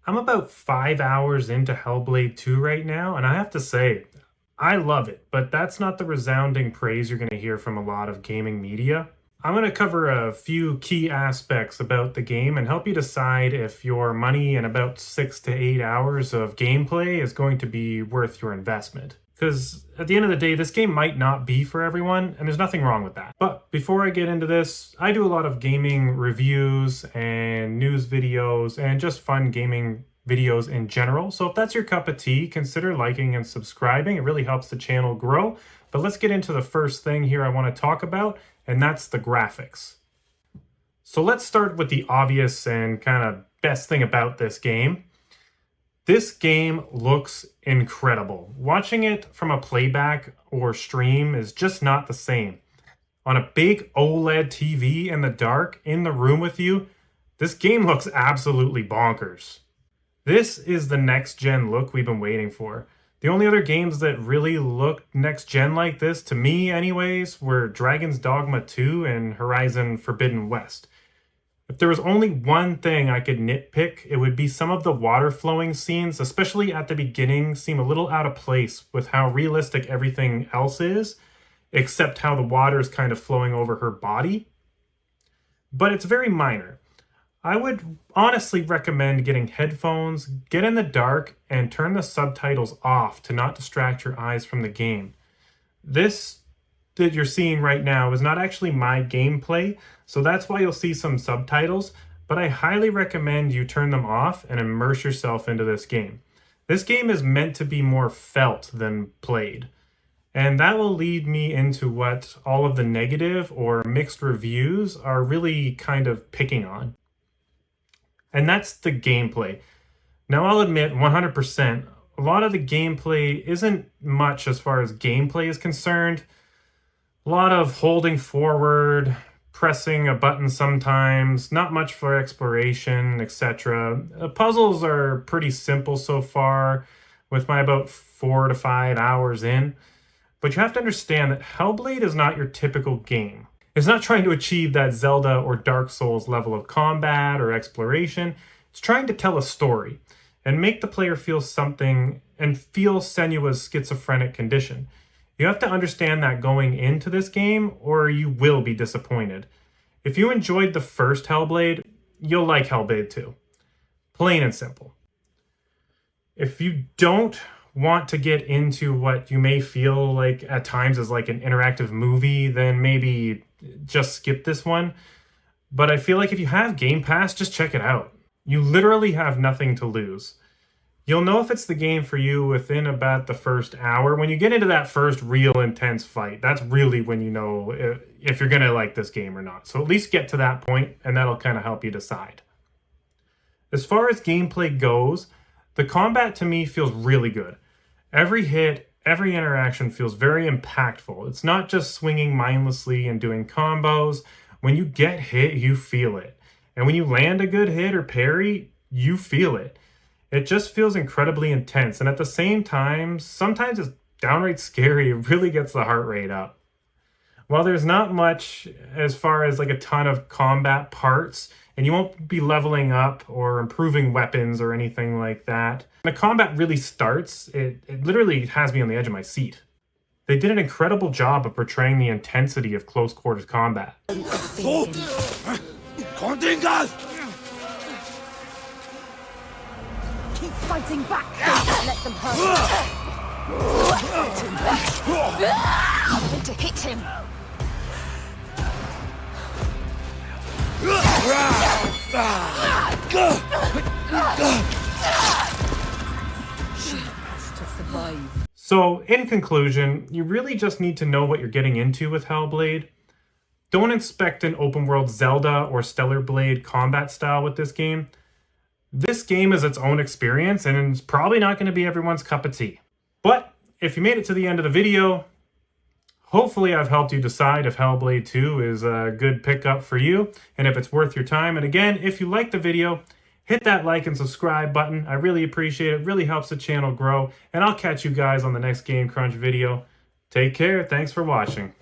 I'm about 5 hours into Hellblade 2 right now, and I have to say, I love it, but that's not the resounding praise you're going to hear from a lot of gaming media. I'm going to cover a few key aspects about the game and help you decide if your money and about 6 to 8 hours of gameplay is going to be worth your investment. Because at the end of the day, this game might not be for everyone, and there's nothing wrong with that. But before I get into this, I do a lot of gaming reviews and news videos and just fun gaming videos in general. So if that's your cup of tea, consider liking and subscribing. It really helps the channel grow. But let's get into the first thing here I want to talk about, and that's the graphics. So let's start with the obvious and kind of best thing about this game. This game looks incredible. Watching it from a playback or stream is just not the same. On a big OLED TV in the dark, in the room with you, this game looks absolutely bonkers. This is the next-gen look we've been waiting for. The only other games that really looked next-gen like this, to me anyways, were Dragon's Dogma 2 and Horizon Forbidden West. If there was only one thing I could nitpick, it would be some of the water flowing scenes, especially at the beginning, seem a little out of place with how realistic everything else is, except how the water is kind of flowing over her body. But it's very minor. I would honestly recommend getting headphones, get in the dark, and turn the subtitles off to not distract your eyes from the game. This that you're seeing right now is not actually my gameplay, so that's why you'll see some subtitles, but I highly recommend you turn them off and immerse yourself into this game. This game is meant to be more felt than played, and that will lead me into what all of the negative or mixed reviews are really kind of picking on. And that's the gameplay. Now I'll admit 100%, a lot of the gameplay isn't much as far as gameplay is concerned. A lot of holding forward, pressing a button sometimes, not much for exploration, etc. Puzzles are pretty simple so far, with my about 4 to 5 hours in. But you have to understand that Hellblade is not your typical game. It's not trying to achieve that Zelda or Dark Souls level of combat or exploration. It's trying to tell a story and make the player feel something and feel Senua's schizophrenic condition. You have to understand that going into this game, or you will be disappointed. If you enjoyed the first Hellblade, you'll like Hellblade 2. Plain and simple. If you don't want to get into what you may feel like at times is like an interactive movie, then maybe just skip this one. But I feel like if you have Game Pass, just check it out. You literally have nothing to lose. You'll know if it's the game for you within about the first hour. When you get into that first real intense fight, that's really when you know if you're going to like this game or not. So at least get to that point, and that'll kind of help you decide. As far as gameplay goes, the combat to me feels really good. Every hit, every interaction feels very impactful. It's not just swinging mindlessly and doing combos. When you get hit, you feel it. And when you land a good hit or parry, you feel it. It just feels incredibly intense, and at the same time, sometimes it's downright scary. It really gets the heart rate up. While there's not much as far as like a ton of combat parts, and you won't be leveling up or improving weapons or anything like that, when the combat really starts, it literally has me on the edge of my seat. They did an incredible job of portraying the intensity of close quarters combat. Keep fighting back! Don't let them hurt you! I'm going to hit him! She has to survive. So, in conclusion, you really just need to know what you're getting into with Hellblade. Don't expect an open-world Zelda or Stellar Blade combat style with this game. This game is its own experience, and it's probably not going to be everyone's cup of tea. But if you made it to the end of the video, hopefully I've helped you decide if Hellblade 2 is a good pickup for you, and if it's worth your time. And again, if you like the video, hit that like and subscribe button. I really appreciate it. It really helps the channel grow. And I'll catch you guys on the next Game Crunch video. Take care. Thanks for watching.